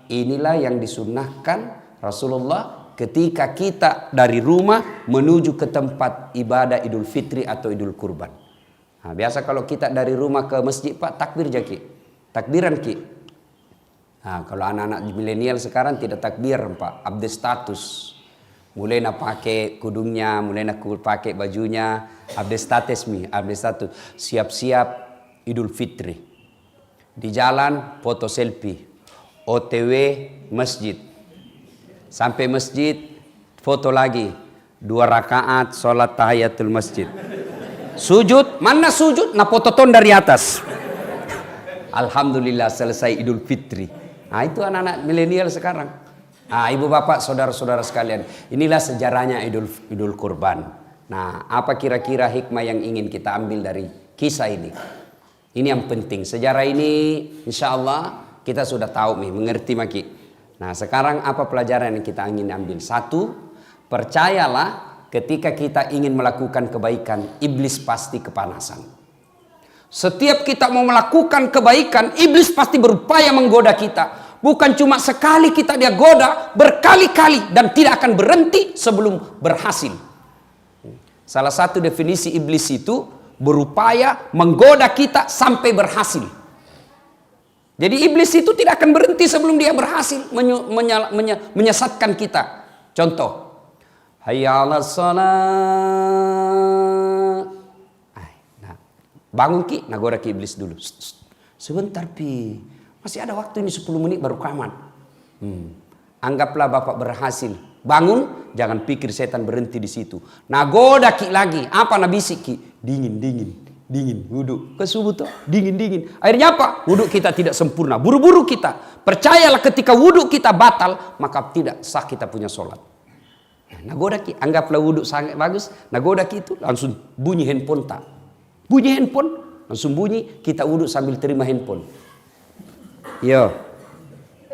inilah yang disunnahkan Rasulullah ketika kita dari rumah menuju ke tempat ibadah Idul Fitri atau Idul Kurban. Nah, biasa kalau kita dari rumah ke masjid, Pak, takbir jaki, takbiran ki. Nah, kalau anak-anak milenial sekarang tidak takbir, Pak, update status. Mulai nak pakai kudungnya, mulai nak pakai bajunya, update status mi, update status. Siap-siap Idul Fitri. Di jalan foto selfie, OTW masjid. Sampai masjid foto lagi, 2 rakaat sholat tahiyatul masjid. Sujud, mana sujud? Nah foto ton dari atas. Alhamdulillah selesai Idul Fitri. Nah itu anak-anak milenial sekarang. Nah, ibu bapak saudara-saudara sekalian, inilah sejarahnya Idul Kurban. Nah, apa kira-kira hikmah yang ingin kita ambil dari kisah ini? Ini yang penting. Sejarah ini insya Allah kita sudah tahu nih, mengerti maki. Nah, sekarang apa pelajaran yang kita ingin ambil? 1, percayalah ketika kita ingin melakukan kebaikan, iblis pasti kepanasan. Setiap kita mau melakukan kebaikan, iblis pasti berupaya menggoda kita. Bukan cuma sekali kita dia goda, berkali-kali dan tidak akan berhenti sebelum berhasil. Salah satu definisi iblis itu berupaya menggoda kita sampai berhasil. Jadi iblis itu tidak akan berhenti sebelum dia berhasil menyesatkan kita. Contoh, hayya 'alas shalah. Nah, bangun ki, nagoda ki iblis dulu. Sebentar pi. Masih ada waktu ini 10 menit baru kamat. Anggaplah bapak berhasil. Bangun, jangan pikir setan berhenti di situ. Nagoda ki lagi. Apa nabisik ki? Dingin. Wudhu. Ke subuh toh, dingin. Akhirnya apa? Wudhu kita tidak sempurna. Buru-buru kita. Percayalah ketika wudhu kita batal, maka tidak sah kita punya sholat. Nagoda ki, anggaplah wudhu sangat bagus. Nagoda ki itu langsung bunyi handphone tak. Bunyi handphone, langsung bunyi. Kita wudhu sambil terima handphone. Yo,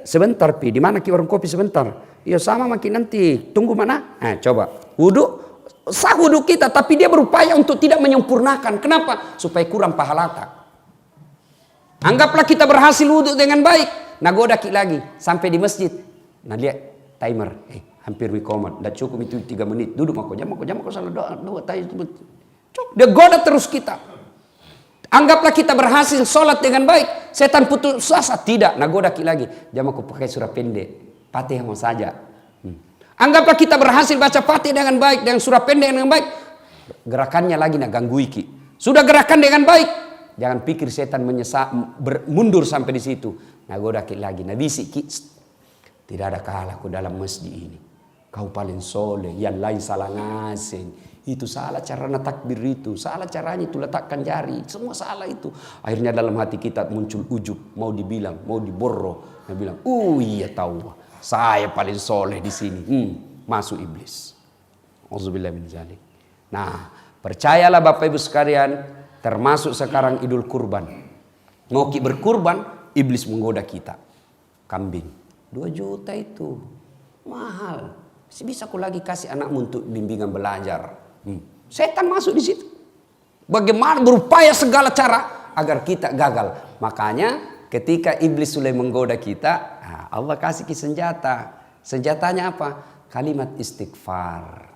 sebentar pi, di mana ki warung kopi sebentar? Yo sama makin nanti, tunggu mana? Nah coba, wudhu, sah wudhu kita, tapi dia berupaya untuk tidak menyempurnakan. Kenapa? Supaya kurang pahala tak. Anggaplah kita berhasil wudhu dengan baik, nagoda ki lagi, sampai di masjid. Nah lihat timer, hampir wikomat, dah cukup itu 3 menit, duduk mako salah doa tayo. Dia goda terus kita. Anggaplah kita berhasil sholat dengan baik. Setan putus asa. Tidak. Nagoda ki lagi. Jangan aku pakai surah pendek. Fatihah mau saja. Anggaplah kita berhasil baca Fatihah dengan baik. Dengan surah pendek dengan baik. Gerakannya lagi nak ganggu ki. Sudah gerakan dengan baik. Jangan pikir setan mundur sampai di situ. Nagoda ki lagi. Nabisi ki. Tidak ada kalahku dalam masjid ini. Kau paling soleh. Yang lain salah ngasih. Itu salah cara takbir itu, salah caranya itu letakkan jari, semua salah itu. Akhirnya dalam hati kita muncul ujub, mau dibilang, mau diborro, dia bilang, iya tahu, saya paling soleh di sini. Masuk iblis. Auzubillah min dzalik. Nah, percayalah Bapak Ibu sekalian, termasuk sekarang Idul Kurban. Mau berkurban, iblis menggoda kita. Kambing, 2 juta itu mahal. Bisa aku lagi kasih anakmu untuk bimbingan belajar. Setan masuk di situ. Bagaimana berupaya segala cara agar kita gagal. Makanya ketika iblis sudah menggoda kita, Allah kasih senjata. Senjatanya apa? Kalimat istighfar.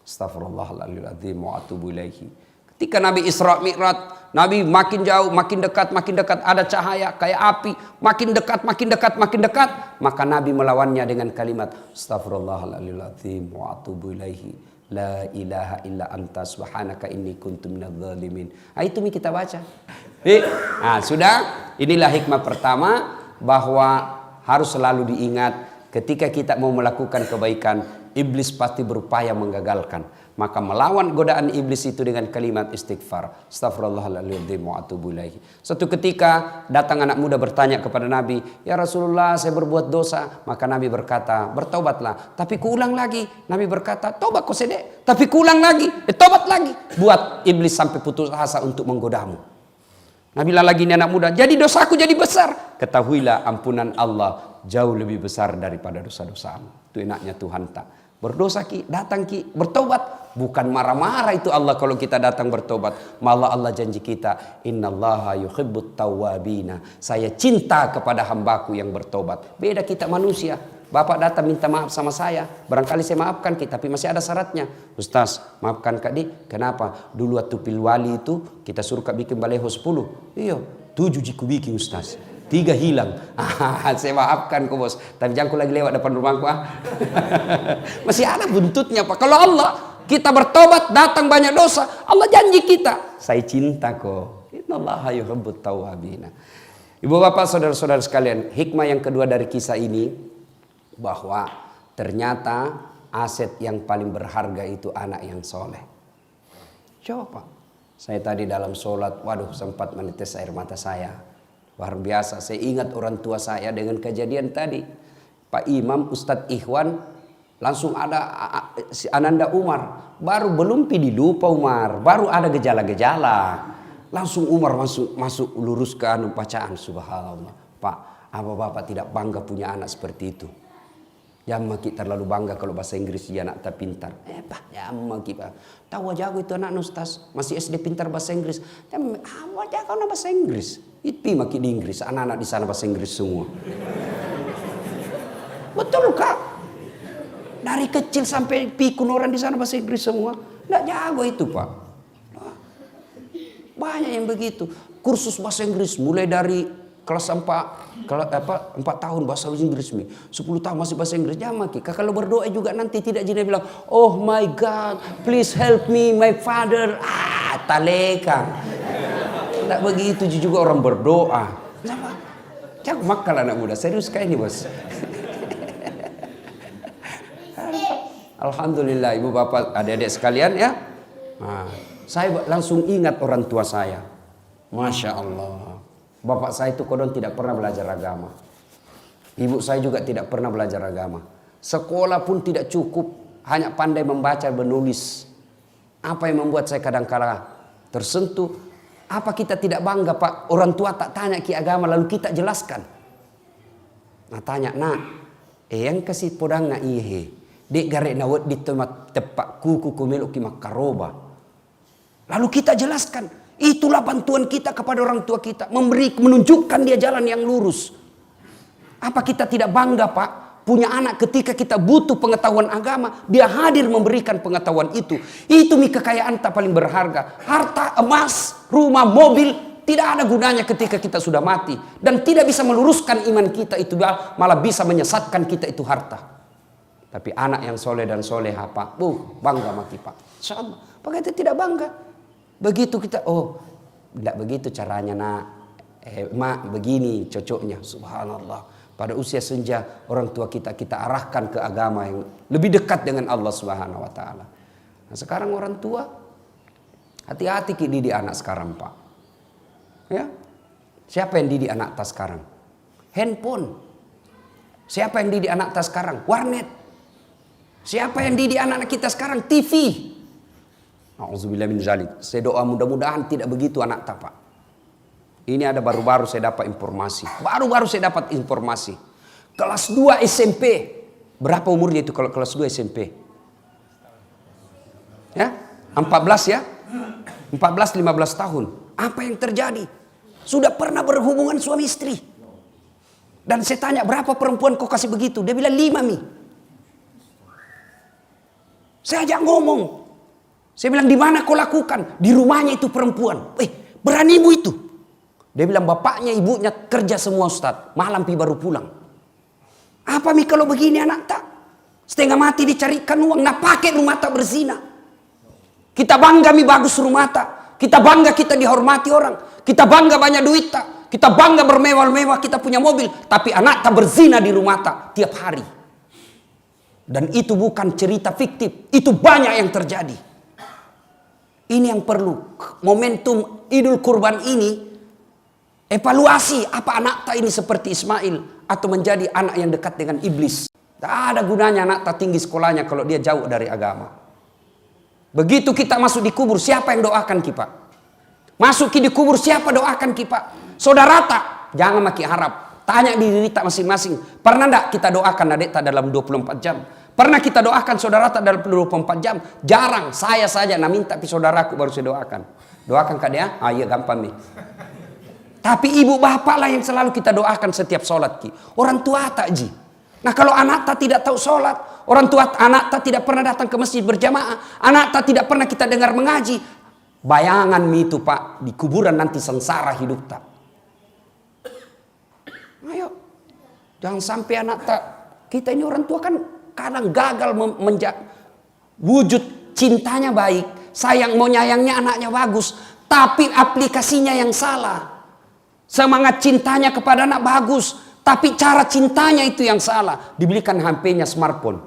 Astaghfirullahaladzim wa atubu ilaihi. Ketika Nabi Isra Mi'raj, Nabi makin jauh, makin dekat, ada cahaya kayak api, makin dekat. Maka Nabi melawannya dengan kalimat Astaghfirullahaladzim wa atubu ilaihi. La ilaha illa anta subhanaka inni kuntu minadz zalimin. Itu kita baca. Sudah, inilah hikmah pertama bahwa harus selalu diingat ketika kita mau melakukan kebaikan, iblis pasti berupaya menggagalkan. Maka melawan godaan iblis itu dengan kalimat istighfar. Astaghfirullahaladzim wa atubu ilaihi. Suatu ketika datang anak muda bertanya kepada Nabi, ya Rasulullah saya berbuat dosa. Maka Nabi berkata, bertobatlah. Tapi kuulang lagi. Nabi berkata, tobat kau sedek. Tapi kuulang lagi. Tobat lagi. Buat iblis sampai putus asa untuk menggodamu. Nabi bilang lagi ini anak muda, jadi dosaku jadi besar. Ketahuilah ampunan Allah jauh lebih besar daripada dosa-dosamu. Itu enaknya Tuhan tak. Berdosa ki, datang ki, bertobat. Bukan marah-marah itu Allah kalau kita datang bertobat. Malah Allah janji kita, innallaha yuhibbut tawwabina. Saya cinta kepada hambaku yang bertobat. Beda kita manusia. Bapak datang minta maaf sama saya. Barangkali saya maafkan kita, tapi masih ada syaratnya. Ustaz, maafkan Kak Di. Kenapa? Dulu waktu pilwali itu kita suruh Kak bikin baleho 10. Iya, 7 jiku bikin Ustaz. 3 hilang. Saya maafkan kok bos. Tapi jangan lagi lewat depan rumahku. Masih ada buntutnya Pak. Kalau Allah, kita bertobat, datang banyak dosa, Allah janji kita, saya cinta kok. Innallaha yuhibbut tawwabina. Ibu bapak saudara-saudara sekalian, hikmah yang kedua dari kisah ini, bahwa ternyata aset yang paling berharga itu anak yang soleh. Coba, saya tadi dalam sholat, waduh sempat menetes air mata saya. Luar biasa, saya ingat orang tua saya dengan kejadian tadi. Pak Imam, Ustadz Ikhwan, langsung ada si Ananda Umar. Baru belum dilupa Umar, baru ada gejala-gejala. Langsung Umar masuk luruskan bacaan. Subhanallah. Pak, apa bapak tidak bangga punya anak seperti itu? Jangan kita terlalu bangga kalau bahasa Inggris dia anak tak pintar. Pak, jangan kita. Tahu jago itu anak Ustaz, masih SD pintar bahasa Inggris. Apa jago anak bahasa Inggris? Itu makin di Inggris, anak-anak di sana bahasa Inggris semua. Betul Kak? Dari kecil sampai pikun orang di sana bahasa Inggris semua. Nggak jago itu Pak. Banyak yang begitu. Kursus bahasa Inggris mulai dari kelas 4 tahun bahasa Inggris mi. 10 tahun masih bahasa Inggris. Jangan Kak. Kalau berdoa juga nanti tidak jadi bilang, "Oh my God, please help me my father." Taleka. Tidak begitu juga orang berdoa. Jangan makal anak muda. Serius kayak ini bos. Alhamdulillah ibu bapak adik-adik sekalian ya. Saya langsung ingat orang tua saya. Masya Allah. Bapak saya itu kodon tidak pernah belajar agama. Ibu saya juga tidak pernah belajar agama. Sekolah pun tidak cukup. Hanya pandai membaca menulis. Apa yang membuat saya kadang-kala tersentuh. Apa kita tidak bangga Pak? Orang tua tak tanya ki agama lalu kita jelaskan. Nah tanya, yang kasih podang ihe. Dek garek nawat di tempat tepak kuku kumeluk ki makaroba. Lalu kita jelaskan. Itulah bantuan kita kepada orang tua kita. Menunjukkan dia jalan yang lurus. Apa kita tidak bangga Pak? Punya anak ketika kita butuh pengetahuan agama. Dia hadir memberikan pengetahuan itu. Itu kekayaan tak paling berharga. Harta, emas, rumah, mobil. Tidak ada gunanya ketika kita sudah mati. Dan tidak bisa meluruskan iman kita itu. Malah bisa menyesatkan kita itu harta. Tapi anak yang soleh dan soleha Pak. Bangga maki Pak. Insya Allah. Pak kita tidak bangga. Begitu kita, tidak begitu caranya mak begini cocoknya. Subhanallah. Pada usia senja orang tua kita arahkan ke agama yang lebih dekat dengan Allah Subhanahu wa taala. Nah, sekarang orang tua hati-hati didik anak sekarang, Pak. Ya. Siapa yang didik anak tas sekarang? Handphone. Siapa yang didik anak tas sekarang? Warnet. Siapa yang didik anak kita sekarang? TV. Auzubillah min zalik. Saya doa mudah-mudahan tidak begitu anak tak, Pak. Ini ada baru-baru saya dapat informasi. Baru-baru saya dapat informasi. Kelas 2 SMP. Berapa umurnya itu kalau kelas 2 SMP? Ya? 14 ya? 14-15 tahun. Apa yang terjadi? Sudah pernah berhubungan suami istri. Dan saya tanya berapa perempuan kau kasih begitu? Dia bilang 5 mi. Saya ajak ngomong. Saya bilang di mana kau lakukan? Di rumahnya itu perempuan. Beranimu itu. Dia bilang bapaknya ibunya kerja semua Ustaz. Malam baru pulang. Apa mi kalau begini anak tak? Setengah mati dicarikan uang. Nah pakai rumah tak berzina. Kita bangga mi bagus rumah tak. Kita bangga kita dihormati orang. Kita bangga banyak duit tak. Kita bangga bermewah-mewah kita punya mobil. Tapi anak tak berzina di rumah tak. Tiap hari. Dan itu bukan cerita fiktif. Itu banyak yang terjadi. Ini yang perlu. Momentum Idul Kurban ini. Evaluasi apa anak tak ini seperti Ismail. Atau menjadi anak yang dekat dengan iblis. Tak ada gunanya anak tak tinggi sekolahnya kalau dia jauh dari agama. Begitu kita masuk di kubur, siapa yang doakan kita? Masuk di kubur, siapa doakan kita? Saudara tak? Jangan makin harap. Tanya diri tak masing-masing. Pernah tak kita doakan adik tak dalam 24 jam? Pernah kita doakan saudara tak dalam 24 jam? Jarang. Saya saja minta pi saudaraku baru saya doakan. Doakan kak dia? Iya gampang nih. Tapi ibu bapak lah yang selalu kita doakan setiap sholat ki. Orang tua tak ji. Nah kalau anak tak tidak tahu sholat, orang tua anak tak tidak pernah datang ke masjid berjamaah, anak tak tidak pernah kita dengar mengaji. Bayangan itu pak, di kuburan nanti sengsara hidup tak. Ayo, jangan sampai anak tak. Kita ini orang tua kan kadang gagal wujud cintanya baik, sayang mau nyayangnya anaknya bagus, tapi aplikasinya yang salah. Semangat cintanya kepada anak bagus, tapi cara cintanya itu yang salah. Dibelikan HP-nya smartphone.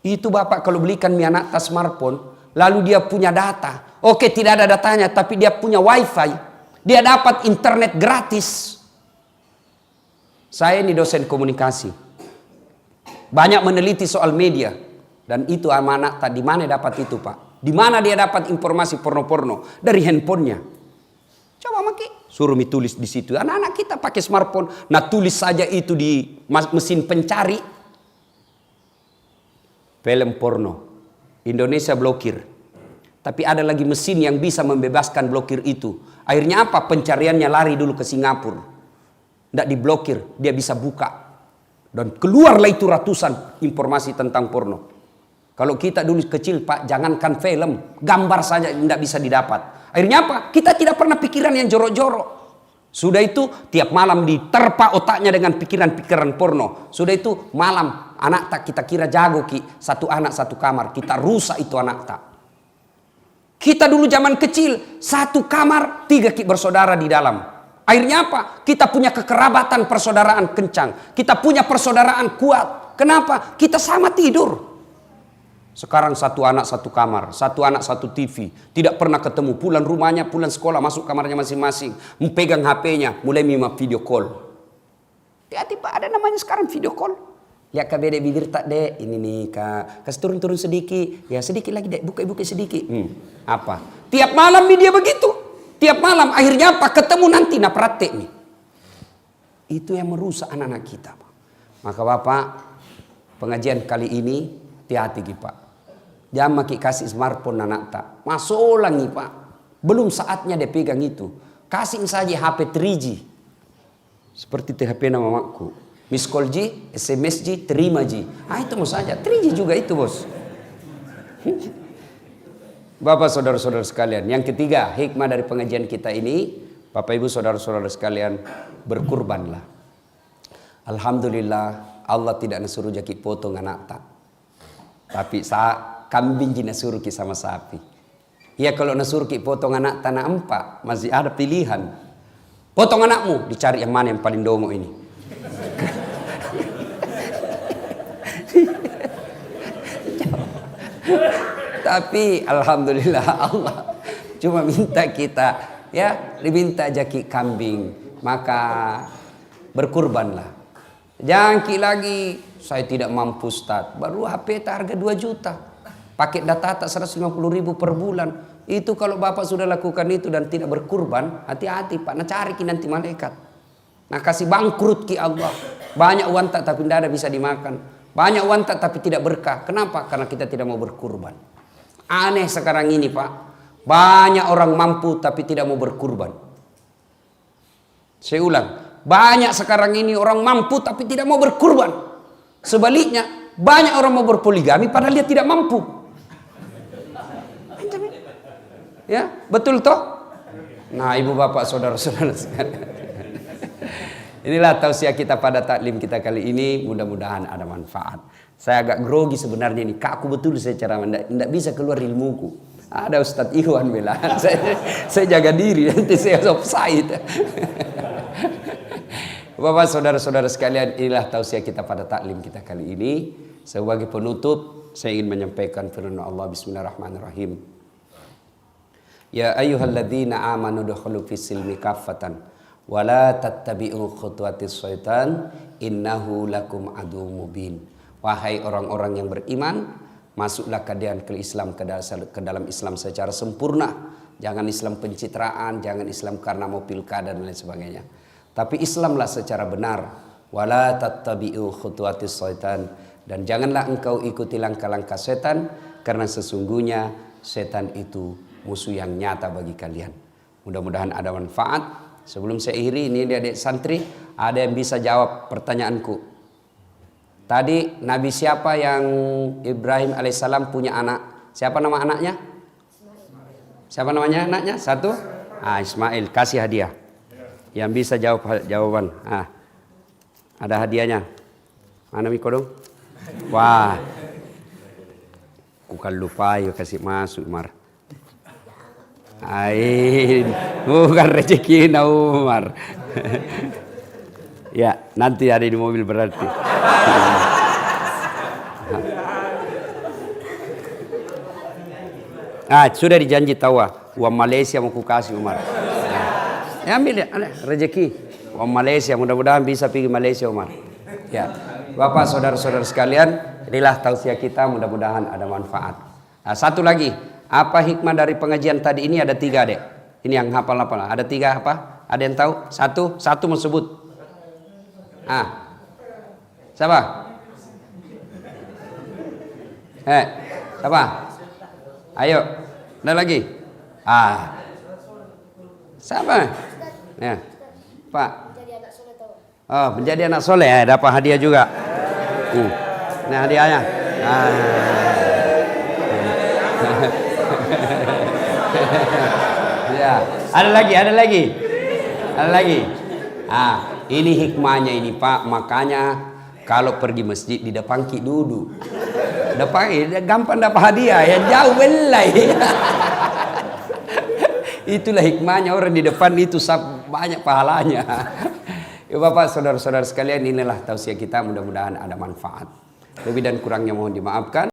Itu bapak kalau belikan anak tas smartphone, lalu dia punya data. Oke, tidak ada datanya, tapi dia punya wifi. Dia dapat internet gratis. Saya ini dosen komunikasi. Banyak meneliti soal media. Dan itu anak di mana dapat itu pak? Di mana dia dapat informasi porno-porno? Dari handphonenya. Coba maki. Suruh tulis di situ. Anak-anak kita pakai smartphone. Nah tulis saja itu di mesin pencari. Film porno. Indonesia blokir. Tapi ada lagi mesin yang bisa membebaskan blokir itu. Akhirnya apa? Pencariannya lari dulu ke Singapura. Tidak diblokir. Dia bisa buka. Dan keluarlah itu ratusan informasi tentang porno. Kalau kita dulu kecil pak, jangankan film. Gambar saja tidak bisa didapat. Akhirnya apa? Kita tidak pernah pikiran yang jorok-jorok. Sudah itu tiap malam diterpa otaknya dengan pikiran-pikiran porno. Sudah itu malam anak tak kita kira jago ki. Satu anak satu kamar. Kita rusak itu anak tak. Kita dulu zaman kecil satu kamar 3 ki bersaudara di dalam. Akhirnya apa? Kita punya kekerabatan persaudaraan kencang. Kita punya persaudaraan kuat. Kenapa? Kita sama tidur. Sekarang satu anak satu kamar, satu anak satu TV, tidak pernah ketemu, pulang rumahnya, pulang sekolah, masuk kamarnya masing-masing, memegang HP-nya, mulai mima video call. Hati-hati pak, ada namanya sekarang video call. Lihat kak beda bibir tak dek, ini nih kak, kasih turun sedikit, ya sedikit lagi dek, buka sedikit. Apa? Tiap malam dia begitu, tiap malam akhirnya apa? Ketemu nanti nah praktek nih. Itu yang merusak anak-anak kita. Pak. Maka bapak, pengajian kali ini hati-hati pak. Jangan maki kasih smartphone anak tak. Masuk lagi pak. Belum saatnya dia pegang itu. Kasih saja HP 3G. Seperti HP nama mamaku. Miss call G, SMS G, terima G. Itu mau saja. 3G juga itu bos. Bapak saudara-saudara sekalian. Yang ketiga hikmah dari pengajian kita ini. Bapak ibu saudara-saudara sekalian. Berkurbanlah. Alhamdulillah. Allah tidak nasuruh jaki potong anak tak. Tapi kambing jina suruh ki sama sapi. Ya kalau nasuruh ki potong anak tanah empat masih ada pilihan. Potong anakmu, dicari yang mana yang paling dongo ini. Tapi alhamdulillah Allah cuma minta kita ya diminta jaki kambing, maka berkurbanlah. Jangan ki lagi saya tidak mampu Ustaz. Baru HP harga 2 juta. Paket data tak 150.000 per bulan. Itu kalau bapak sudah lakukan itu dan tidak berkurban, hati-hati pak. Nah cari ki nanti malaikat. Nah kasih bangkrut ki Allah. Banyak uang tak tapi tidak ada bisa dimakan. Banyak uang tak tapi tidak berkah. Kenapa? Karena kita tidak mau berkurban. Aneh sekarang ini pak. Banyak orang mampu tapi tidak mau berkurban. Saya ulang. Banyak sekarang ini orang mampu tapi tidak mau berkurban. Sebaliknya, banyak orang mau berpoligami padahal dia tidak mampu. Ya, betul toh? Nah, ibu bapak saudara-saudara sekalian. Inilah tausiah kita pada taklim kita kali ini. Mudah-mudahan ada manfaat. Saya agak grogi sebenarnya ini. Kaku betul saya cara tidak bisa keluar ilmuku. Ada Ustadz Iwan bilang, saya jaga diri nanti saya offside. Bapak saudara-saudara sekalian, inilah tausiah kita pada taklim kita kali ini. Sebagai penutup, saya ingin menyampaikan firman Allah. Bismillahirrahmanirrahim. Ya ayyuhalladzina amanu dukhulu fis silmi kaffatan wa la tattabi'u khutuwatis syaitan innahu lakum aduwwum mubin. Wahai orang-orang yang beriman, masuklah kalian ke Islam, ke dalam Islam secara sempurna. Jangan Islam pencitraan, jangan Islam karena mau pilkada dan lain sebagainya. Tapi Islamlah secara benar. Wala tattabi'u khutuwatis syaitan, dan janganlah engkau ikuti langkah-langkah setan, karena sesungguhnya setan itu musuh yang nyata bagi kalian. Mudah-mudahan ada manfaat. Sebelum saya akhiri, ini adik santri, ada yang bisa jawab pertanyaanku. Tadi Nabi siapa yang Ibrahim alaihissalam punya anak? Siapa nama anaknya? Siapa namanya anaknya? Satu? Ismail. Kasih hadiah. Yang bisa jawab jawaban. Ada hadiahnya. Mana Miko dong? Wah. Bukan lupa yuk kasih masuk Umar. Bukan rezeki na Umar. Ya, nanti ada di mobil berarti. Sudah dijanji tawa. Uang Malaysia mau ku kasih Umar. Ya ambil ya, rezeki. Uang Malaysia, mudah-mudahan bisa pergi Malaysia Umar. Ya, Bapak saudara-saudara sekalian, inilah tausiah kita, mudah-mudahan ada manfaat. Satu lagi, apa hikmah dari pengajian tadi ini? Ada 3 dek. Ini yang hafal-hafal. Ada 3 apa? Ada yang tahu? Satu mau sebut. Siapa? Siapa? Ayo, ada lagi? Siapa? Ya, Pak. Menjadi anak soleh ya, dapat hadiah juga. Ini hadiahnya. Ya, ada lagi. Ini hikmahnya ini Pak, makanya kalau pergi masjid di depan ki duduk. Depan gampang dapat hadiah, ya jauh belai. Itulah hikmahnya, orang di depan itu banyak pahalanya. Ya Bapak, saudara-saudara sekalian, inilah tausiah kita, mudah-mudahan ada manfaat. Lebih dan kurangnya mohon dimaafkan.